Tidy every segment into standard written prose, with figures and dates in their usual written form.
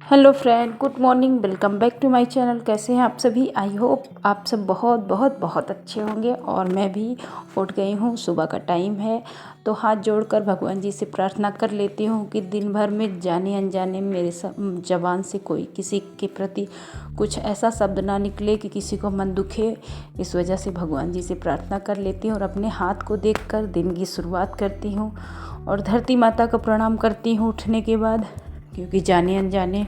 Hello friend, good morning. Welcome back to my channel. कैसे हैं आप सभी? आई होप आप सब बहुत बहुत बहुत अच्छे होंगे। और मैं भी उठ गई हूँ, सुबह का टाइम है। तो हाथ जोड़कर भगवान जी से प्रार्थना कर लेती हूँ कि दिन भर में जाने अनजाने मेरे ज़बान से कोई किसी के प्रति कुछ ऐसा शब्द ना निकले कि किसी को मन दुखे। इस वजह से भगवान जी से प्रार्थना कर लेती हूँ और अपने हाथ को देखकर दिन की शुरुआत करती हूँ। और धरती माता को प्रणाम करती हूँ उठने के बाद, क्योंकि जाने अनजाने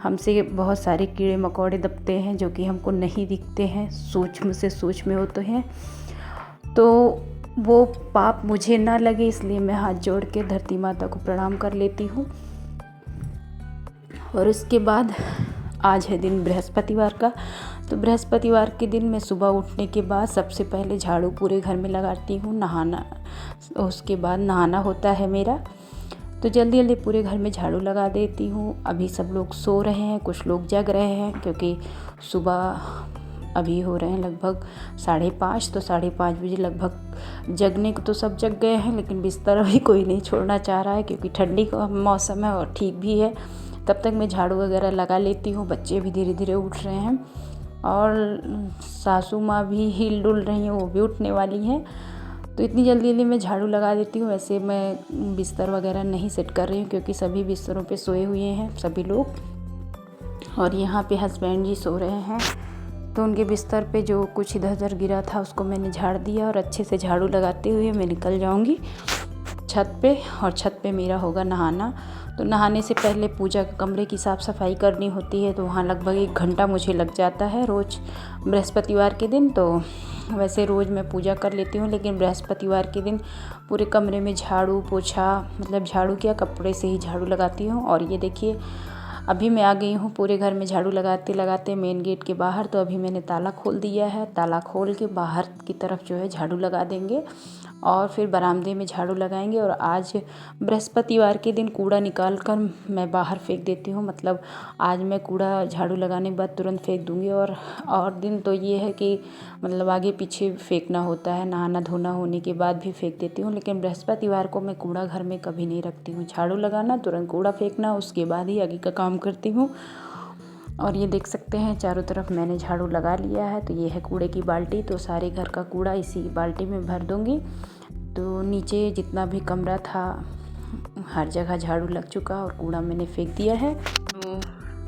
हमसे बहुत सारे कीड़े मकोड़े दबते हैं जो कि हमको नहीं दिखते हैं, सूक्ष्म से सूक्ष्म होते हैं। तो वो पाप मुझे ना लगे, इसलिए मैं हाथ जोड़ के धरती माता को प्रणाम कर लेती हूँ। और उसके बाद आज है दिन बृहस्पतिवार का। तो बृहस्पतिवार के दिन मैं सुबह उठने के बाद सबसे पहले झाड़ू पूरे घर में लगाती हूँ। उसके बाद नहाना होता है मेरा। तो जल्दी जल्दी पूरे घर में झाड़ू लगा देती हूँ। अभी सब लोग सो रहे हैं, कुछ लोग जग रहे हैं, क्योंकि सुबह अभी हो रहे हैं लगभग 5:30। तो 5:30 बजे लगभग जगने को तो सब जग गए हैं, लेकिन बिस्तर अभी कोई नहीं छोड़ना चाह रहा है, क्योंकि ठंडी का मौसम है और ठीक भी है। तब तक मैं झाड़ू वगैरह लगा लेती हूँ। बच्चे भी धीरे धीरे उठ रहे हैं और सासू माँ भी हिल डुल रही हैं, वो भी उठने वाली हैं। तो इतनी जल्दी जल्दी मैं झाड़ू लगा देती हूँ। वैसे मैं बिस्तर वगैरह नहीं सेट कर रही हूँ, क्योंकि सभी बिस्तरों पे सोए हुए हैं सभी लोग। और यहाँ पे हस्बैंड जी सो रहे हैं, तो उनके बिस्तर पे जो कुछ इधर उधर गिरा था उसको मैंने झाड़ दिया। और अच्छे से झाड़ू लगाते हुए मैं निकल जाऊँगी छत पे। और छत पे मेरा होगा नहाना। तो नहाने से पहले पूजा के कमरे की साफ़ सफाई करनी होती है, तो वहाँ लगभग 1 घंटा मुझे लग जाता है रोज़ बृहस्पतिवार के दिन। तो वैसे रोज़ मैं पूजा कर लेती हूँ, लेकिन बृहस्पतिवार के दिन पूरे कमरे में झाड़ू पोछा, मतलब झाड़ू क्या, कपड़े से ही झाड़ू लगाती हूँ। और ये देखिए, अभी मैं आ गई हूँ पूरे घर में झाड़ू लगाते लगाते मेन गेट के बाहर। तो अभी मैंने ताला खोल दिया है। ताला खोल के बाहर की तरफ जो है झाड़ू लगा देंगे और फिर बरामदे में झाड़ू लगाएंगे। और आज बृहस्पतिवार के दिन कूड़ा निकाल कर मैं बाहर फेंक देती हूँ। मतलब आज मैं कूड़ा झाड़ू लगाने के बाद तुरंत फेंक दूँगी। और दिन तो ये है कि मतलब आगे पीछे फेंकना होता है, नहाना धोना होने के बाद भी फेंक देती हूँ। लेकिन बृहस्पतिवार को मैं कूड़ा घर में कभी नहीं रखती हूँ। झाड़ू लगाना, तुरंत कूड़ा फेंकना, उसके बाद ही आगे का काम करती हूँ। और ये देख सकते हैं चारों तरफ मैंने झाड़ू लगा लिया है। तो ये है कूड़े की बाल्टी। तो सारे घर का कूड़ा इसी बाल्टी में भर दूँगी। तो नीचे जितना भी कमरा था हर जगह झाड़ू लग चुका और कूड़ा मैंने फेंक दिया है। तो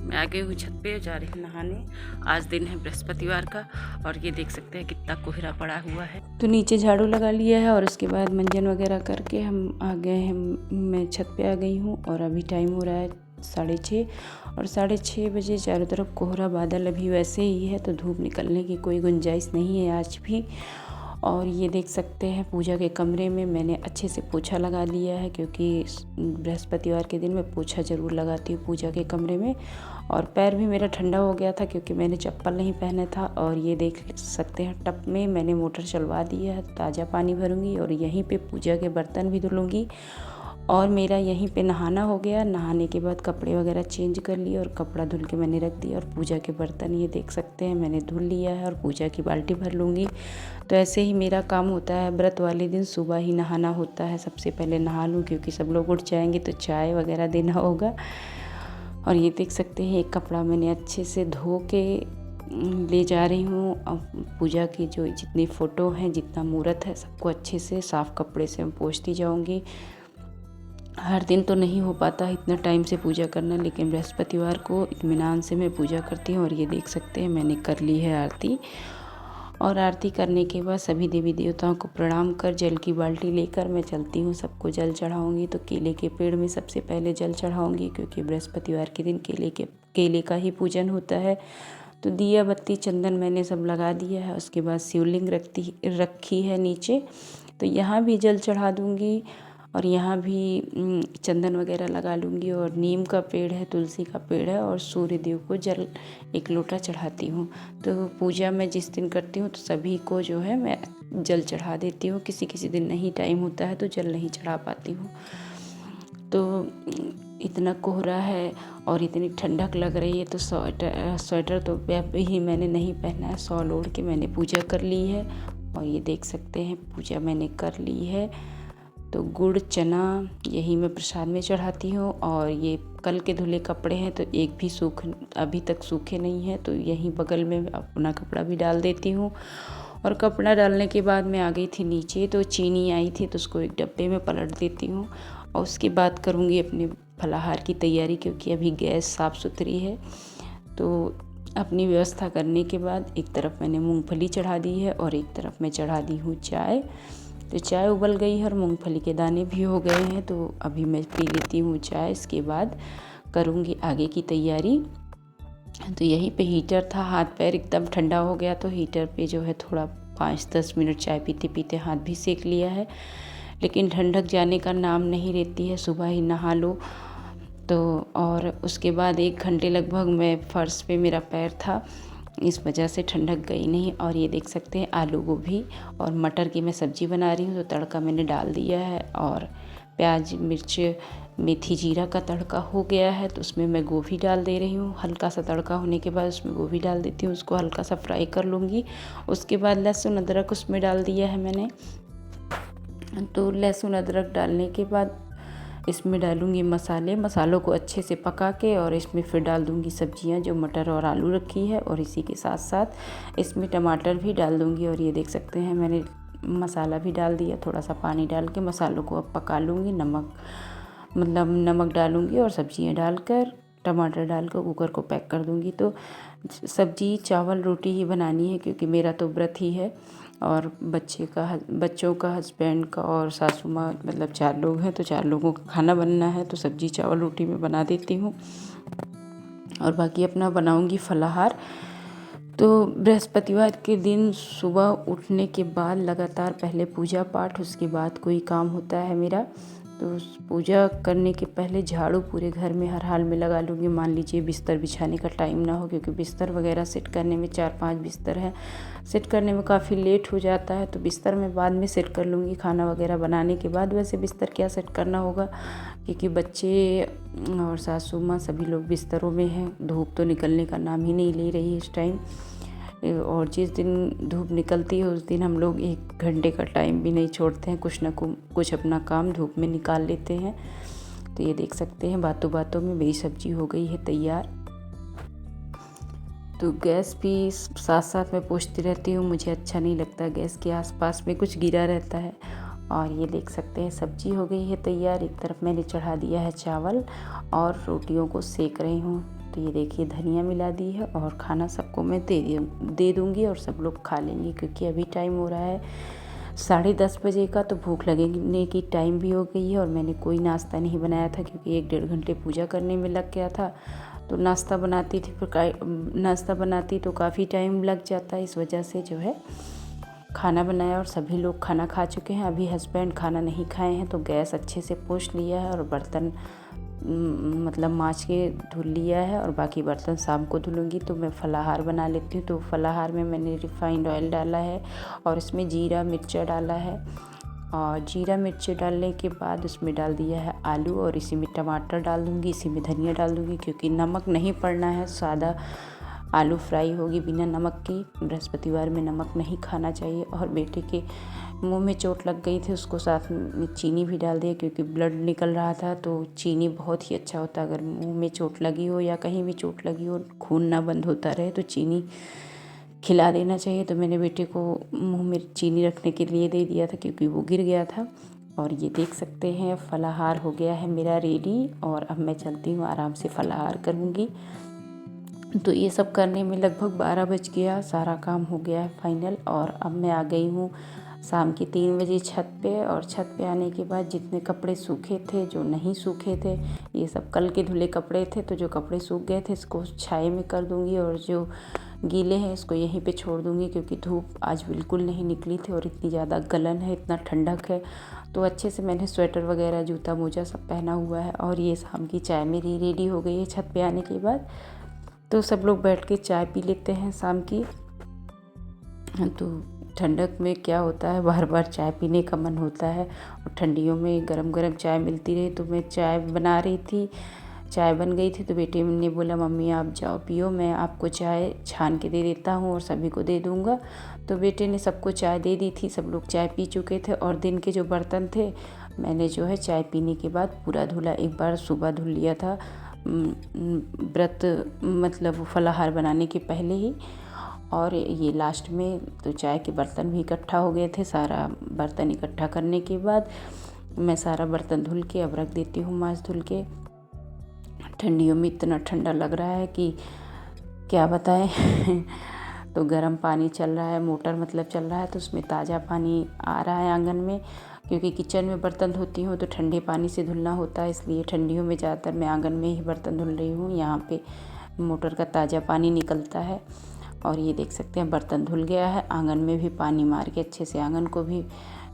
मैं आ गई हूँ छत पे, जा रही हूँ नहाने। आज दिन है बृहस्पतिवार का। और ये देख सकते हैं कितना कोहरा पड़ा हुआ है। तो नीचे झाड़ू लगा लिया है और उसके बाद मंजन वगैरह करके हम आ गए हैं। मैं छत पे आ गई हूँ और अभी टाइम हो रहा है 6:30। और 6:30 बजे चारों तरफ कोहरा बादल अभी वैसे ही है, तो धूप निकलने की कोई गुंजाइश नहीं है आज भी। और ये देख सकते हैं पूजा के कमरे में मैंने अच्छे से पोछा लगा लिया है, क्योंकि बृहस्पतिवार के दिन मैं पोछा ज़रूर लगाती हूँ पूजा के कमरे में। और पैर भी मेरा ठंडा हो गया था, क्योंकि मैंने चप्पल नहीं पहना था। और ये देख सकते हैं टब में मैंने मोटर चलवा दी है, ताज़ा पानी भरूँगी और यहीं पे पूजा के बर्तन भी धुलूँगी। और मेरा यहीं पे नहाना हो गया। नहाने के बाद कपड़े वगैरह चेंज कर लिए और कपड़ा धुल के मैंने रख दिया। और पूजा के बर्तन ये देख सकते हैं मैंने धुल लिया है और पूजा की बाल्टी भर लूँगी। तो ऐसे ही मेरा काम होता है। व्रत वाले दिन सुबह ही नहाना होता है, सबसे पहले नहा लूँ, क्योंकि सब लोग उठ जाएंगे तो चाय वगैरह देना होगा। और ये देख सकते हैं एक कपड़ा मैंने अच्छे से धो के ले जा रही हूँ। अब पूजा की जो जितनी फ़ोटो हैं, जितना मूर्त है, सबको अच्छे से साफ़ कपड़े से मैं पोंछती जाऊँगी। हर दिन तो नहीं हो पाता इतना टाइम से पूजा करना, लेकिन बृहस्पतिवार को इत्मीनान से मैं पूजा करती हूँ। और ये देख सकते हैं मैंने कर ली है आरती। और आरती करने के बाद सभी देवी देवताओं को प्रणाम कर जल की बाल्टी लेकर मैं चलती हूँ, सबको जल चढ़ाऊँगी। तो केले के पेड़ में सबसे पहले जल चढ़ाऊँगी, क्योंकि बृहस्पतिवार के दिन केले का ही पूजन होता है। तो दिया बत्ती चंदन मैंने सब लगा दिया है। उसके बाद शिवलिंग रखी है नीचे, तो यहाँ भी जल चढ़ा दूँगी। और यहाँ भी चंदन वगैरह लगा लूँगी। और नीम का पेड़ है, तुलसी का पेड़ है, और सूर्य देव को जल 1 लोटा चढ़ाती हूँ। तो पूजा मैं जिस दिन करती हूँ तो सभी को जो है मैं जल चढ़ा देती हूँ। किसी किसी दिन नहीं टाइम होता है तो जल नहीं चढ़ा पाती हूँ। तो इतना कोहरा है और इतनी ठंडक लग रही है, तो स्वेटर तो भी मैंने नहीं पहना है, शॉल ओढ़ के मैंने पूजा कर ली है। और ये देख सकते हैं पूजा मैंने कर ली है। तो गुड़ चना यही मैं प्रसाद में चढ़ाती हूँ। और ये कल के धुले कपड़े हैं तो एक भी अभी तक सूखे नहीं हैं, तो यहीं बगल में अपना कपड़ा भी डाल देती हूँ। और कपड़ा डालने के बाद मैं आ गई थी नीचे, तो चीनी आई थी तो उसको एक डब्बे में पलट देती हूँ। और उसके बाद करूँगी अपने फलाहार की तैयारी, क्योंकि अभी गैस साफ़ सुथरी है। तो अपनी व्यवस्था करने के बाद एक तरफ मैंने मूंगफली चढ़ा दी है और एक तरफ मैं चढ़ा दी हूँ चाय। तो चाय उबल गई है और मूंगफली के दाने भी हो गए हैं, तो अभी मैं पी लेती हूँ चाय। इसके बाद करूँगी आगे की तैयारी। तो यहीं पे हीटर था, हाथ पैर एकदम ठंडा हो गया, तो हीटर पे जो है थोड़ा 5-10 मिनट चाय पीते पीते हाथ भी सेक लिया है। लेकिन ठंडक जाने का नाम नहीं लेती है, सुबह ही नहा लो तो। और उसके बाद 1 घंटे लगभग मैं फर्श पे मेरा पैर था, इस वजह से ठंडक गई नहीं। और ये देख सकते हैं आलू गोभी और मटर की मैं सब्ज़ी बना रही हूँ, तो तड़का मैंने डाल दिया है। और प्याज मिर्च मेथी जीरा का तड़का हो गया है, तो उसमें मैं गोभी डाल दे रही हूँ। हल्का सा तड़का होने के बाद उसमें गोभी डाल देती हूँ, उसको हल्का सा फ्राई कर लूँगी। उसके बाद लहसुन अदरक उसमें डाल दिया है मैंने। तो लहसुन अदरक डालने के बाद इसमें डालूँगी मसालों को अच्छे से पका के, और इसमें फिर डाल दूँगी सब्जियां जो मटर और आलू रखी है। और इसी के साथ साथ इसमें टमाटर भी डाल दूँगी। और ये देख सकते हैं मैंने मसाला भी डाल दिया, थोड़ा सा पानी डाल के मसालों को अब पका लूँगी। नमक डालूँगी और सब्जियां डालकर टमाटर डालकर कुकर को पैक कर दूँगी। तो सब्जी चावल रोटी ही बनानी है, क्योंकि मेरा तो व्रत ही है। और बच्चों का हस्बैंड का और सासू माँ, मतलब 4 लोग हैं, तो 4 लोगों का खाना बनना है। तो सब्जी चावल रोटी में बना देती हूँ और बाकी अपना बनाऊँगी फलाहार। तो बृहस्पतिवार के दिन सुबह उठने के बाद लगातार पहले पूजा पाठ, उसके बाद कोई काम होता है मेरा। तो पूजा करने के पहले झाड़ू पूरे घर में हर हाल में लगा लूँगी। मान लीजिए बिस्तर बिछाने का टाइम ना हो, क्योंकि बिस्तर वगैरह सेट करने में 4-5 बिस्तर हैं, सेट करने में काफ़ी लेट हो जाता है। तो बिस्तर मैं बाद में सेट कर लूँगी खाना वगैरह बनाने के बाद। वैसे बिस्तर क्या सेट करना होगा, क्योंकि बच्चे और सासू माँ सभी लोग बिस्तरों में हैं। धूप तो निकलने का नाम ही नहीं ले रही है इस टाइम। और जिस दिन धूप निकलती है उस दिन हम लोग 1 घंटे का टाइम भी नहीं छोड़ते हैं, कुछ अपना काम धूप में निकाल लेते हैं। तो ये देख सकते हैं बातों बातों में मेरी सब्जी हो गई है तैयार। तो गैस भी साथ साथ मैं पोंछती रहती हूँ, मुझे अच्छा नहीं लगता गैस के आसपास में कुछ गिरा रहता है। और ये देख सकते हैं सब्जी हो गई है तैयार। एक तरफ मैंने चढ़ा दिया है चावल और रोटियों को सेक रही हूँ। तो ये देखिए धनिया मिला दी है, और खाना सबको मैं दे दूँगी और सब लोग खा लेंगे, क्योंकि अभी टाइम हो रहा है 10:30 बजे का। तो भूख लगने की टाइम भी हो गई है। और मैंने कोई नाश्ता नहीं बनाया था, क्योंकि 1-1.5 घंटे पूजा करने में लग गया था। तो नाश्ता बनाती तो काफ़ी टाइम लग जाता है, इस वजह से जो है खाना बनाया। और सभी लोग खाना खा चुके हैं, अभी हस्बैंड खाना नहीं खाए हैं। तो गैस अच्छे से पोंछ लिया है और बर्तन माँज के धुल लिया है, और बाकी बर्तन शाम को धुलूँगी। तो मैं फलाहार बना लेती हूँ। तो फलाहार में मैंने रिफाइंड ऑयल डाला है और इसमें जीरा मिर्चा डाला है। और जीरा मिर्च डालने के बाद उसमें डाल दिया है आलू, और इसी में टमाटर डाल दूँगी, इसी में धनिया डाल दूँगी, क्योंकि नमक नहीं पड़ना है। सादा आलू फ्राई होगी बिना नमक की। बृहस्पतिवार में नमक नहीं खाना चाहिए। और बेटे के मुंह में चोट लग गई थी, उसको साथ में चीनी भी डाल दिया, क्योंकि ब्लड निकल रहा था। तो चीनी बहुत ही अच्छा होता है, अगर मुंह में चोट लगी हो या कहीं भी चोट लगी हो, खून ना बंद होता रहे, तो चीनी खिला देना चाहिए। तो मैंने बेटे को मुंह में चीनी रखने के लिए दे दिया था, क्योंकि वो गिर गया था। और ये देख सकते हैं फलाहार हो गया है मेरा रेडी। और अब मैं चलती हूँ, आराम से फलाहार करूँगी। तो ये सब करने में लगभग 12 बज गया, सारा काम हो गया है फाइनल। और अब मैं आ गई हूँ शाम के 3 बजे छत पे। और छत पे आने के बाद जितने कपड़े सूखे थे, जो नहीं सूखे थे, ये सब कल के धुले कपड़े थे। तो जो कपड़े सूख गए थे इसको छाये में कर दूँगी, और जो गीले हैं इसको यहीं पे छोड़ दूँगी, क्योंकि धूप आज बिल्कुल नहीं निकली थी और इतनी ज़्यादा गलन है, इतना ठंडक है। तो अच्छे से मैंने स्वेटर वगैरह जूता मोजा सब पहना हुआ है। और ये शाम की चाय मेरी रेडी हो गई है छत पे आने के बाद। तो सब लोग बैठ के चाय पी लेते हैं शाम की। तो ठंडक में क्या होता है, बार बार चाय पीने का मन होता है। और ठंडियों में गरम गरम चाय मिलती रही। तो मैं चाय बना रही थी, चाय बन गई थी, तो बेटे ने बोला मम्मी आप जाओ पियो, मैं आपको चाय छान के दे देता हूँ और सभी को दे दूँगा। तो बेटे ने सबको चाय दे दी थी, सब लोग चाय पी चुके थे। और दिन के जो बर्तन थे मैंने जो है चाय पीने के बाद पूरा धुला। एक बार सुबह धुल लिया था व्रत मतलब फलाहार बनाने के पहले ही, और ये लास्ट में तो चाय के बर्तन भी इकट्ठा हो गए थे। सारा बर्तन इकट्ठा करने के बाद मैं सारा बर्तन धुल के अब रख देती हूँ मांस धुल के। ठंडियों में इतना ठंडा लग रहा है कि क्या बताएं तो गर्म पानी चल रहा है, मोटर मतलब चल रहा है, तो उसमें ताज़ा पानी आ रहा है आंगन में। क्योंकि किचन में बर्तन धोती हूँ तो ठंडे पानी से धुलना होता है, इसलिए ठंडियों में ज़्यादातर मैं आंगन में ही बर्तन धुल रही हूँ। यहाँ पे मोटर का ताज़ा पानी निकलता है। और ये देख सकते हैं बर्तन धुल गया है। आंगन में भी पानी मार के अच्छे से आंगन को भी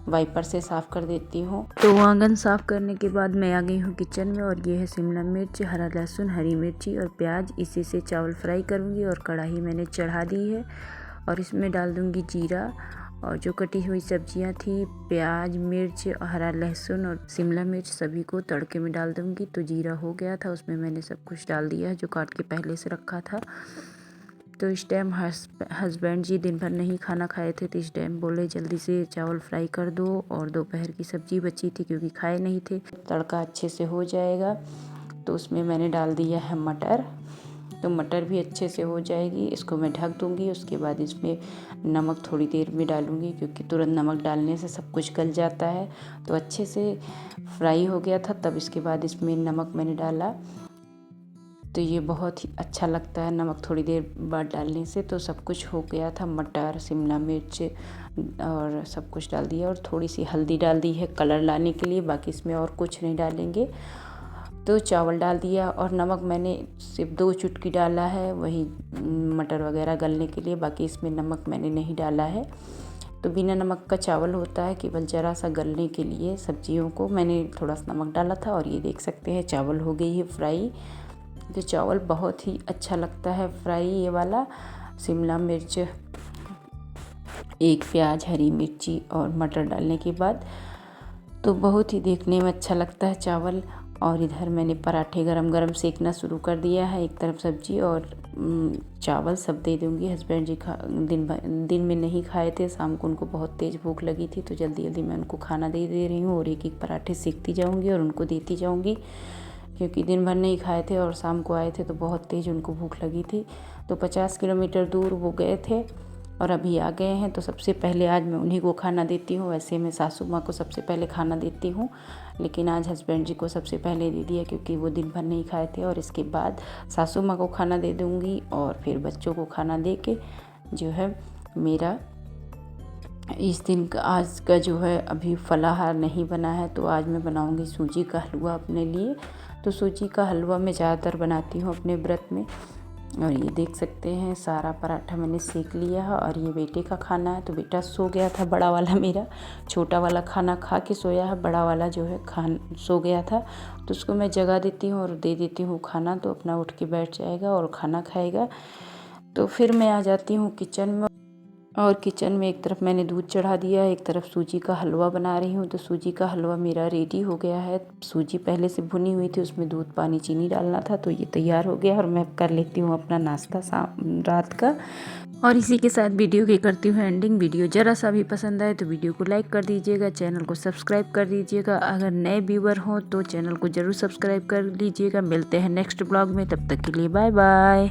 वाइपर से साफ़ कर देती हूँ। तो आंगन साफ़ करने के बाद मैं आ गई हूँ किचन में, और ये है शिमला मिर्च, हरा लहसुन, हरी मिर्ची और प्याज। इसी से चावल फ्राई करूँगी, और कढ़ाई मैंने चढ़ा दी है और इसमें डाल दूँगी जीरा, और जो कटी हुई सब्जियां थी प्याज, मिर्च, हरा लहसुन और शिमला मिर्च सभी को तड़के में डाल दूँगी। तो जीरा हो गया था, उसमें मैंने सब कुछ डाल दिया है जो काट के पहले से रखा था। तो इस टाइम हस्बैंड जी दिन भर नहीं खाना खाए थे, तो इस टाइम बोले जल्दी से चावल फ्राई कर दो, और दोपहर की सब्जी बची थी क्योंकि खाए नहीं थे। तड़का अच्छे से हो जाएगा तो उसमें मैंने डाल दिया है मटर। तो मटर भी अच्छे से हो जाएगी, इसको मैं ढक दूँगी। उसके बाद इसमें नमक थोड़ी देर में डालूँगी, क्योंकि तुरंत नमक डालने से सब कुछ गल जाता है। तो अच्छे से फ्राई हो गया था, तब इसके बाद इसमें नमक मैंने डाला। तो ये बहुत ही अच्छा लगता है नमक थोड़ी देर बाद डालने से। तो सब कुछ हो गया था, मटर, शिमला मिर्च और सब कुछ डाल दिया, और थोड़ी सी हल्दी डाल दी है कलर लाने के लिए, बाकी इसमें और कुछ नहीं डालेंगे। तो चावल डाल दिया, और नमक मैंने सिर्फ 2 चुटकी डाला है, वही मटर वगैरह गलने के लिए, बाकी इसमें नमक मैंने नहीं डाला है। तो बिना नमक का चावल होता है, केवल ज़रा सा गलने के लिए सब्जियों को मैंने थोड़ा सा नमक डाला था। और ये देख सकते हैं चावल हो गई है फ्राई। तो चावल बहुत ही अच्छा लगता है फ्राई ये वाला। शिमला मिर्च, एक प्याज, हरी मिर्ची और मटर डालने के बाद तो बहुत ही देखने में अच्छा लगता है चावल। और इधर मैंने पराठे गरम गरम सेकना शुरू कर दिया है। एक तरफ सब्जी और चावल सब दे दूँगी। हस्बैंड जी दिन में नहीं खाए थे, शाम को उनको बहुत तेज़ भूख लगी थी, तो जल्दी जल्दी मैं उनको खाना दे रही हूँ, और एक एक पराठे सेकती जाऊँगी और उनको देती जाऊँगी, क्योंकि दिन भर नहीं खाए थे और शाम को आए थे तो बहुत तेज़ उनको भूख लगी थी। तो 50 किलोमीटर दूर वो गए थे और अभी आ गए हैं। तो सबसे पहले आज मैं उन्हीं को खाना देती हूँ। वैसे मैं सासू माँ को सबसे पहले खाना देती हूँ, लेकिन आज हस्बैंड जी को सबसे पहले दे दिया, क्योंकि वो दिन भर नहीं खाए थे। और इसके बाद सासू माँ को खाना दे दूँगी, और फिर बच्चों को खाना दे के जो है मेरा इस दिन का आज का जो है अभी फलाहार नहीं बना है। तो आज मैं बनाऊँगी सूजी का हलवा अपने लिए। तो सूजी का हलवा मैं ज़्यादातर बनाती हूँ अपने व्रत में। और ये देख सकते हैं सारा पराठा मैंने सेक लिया है। और ये बेटे का खाना है, तो बेटा सो गया था, बड़ा वाला मेरा। छोटा वाला खाना खा के सोया है, बड़ा वाला जो है सो गया था। तो उसको मैं जगा देती हूँ और दे देती हूँ खाना, तो अपना उठ के बैठ जाएगा और खाना खाएगा। तो फिर मैं आ जाती हूँ किचन में, और किचन में एक तरफ मैंने दूध चढ़ा दिया है, एक तरफ सूजी का हलवा बना रही हूँ। तो सूजी का हलवा मेरा रेडी हो गया है। सूजी पहले से भुनी हुई थी, उसमें दूध, पानी, चीनी डालना था, तो ये तैयार हो गया। और मैं कर लेती हूँ अपना नाश्ता रात का। और इसी के साथ वीडियो की करती हूँ एंडिंग। वीडियो ज़रा सा भी पसंद आए तो वीडियो को लाइक कर दीजिएगा, चैनल को सब्सक्राइब कर दीजिएगा। अगर नए व्यूअर हों तो चैनल को ज़रूर सब्सक्राइब कर लीजिएगा। मिलते हैं नेक्स्ट ब्लॉग में, तब तक के लिए बाय बाय।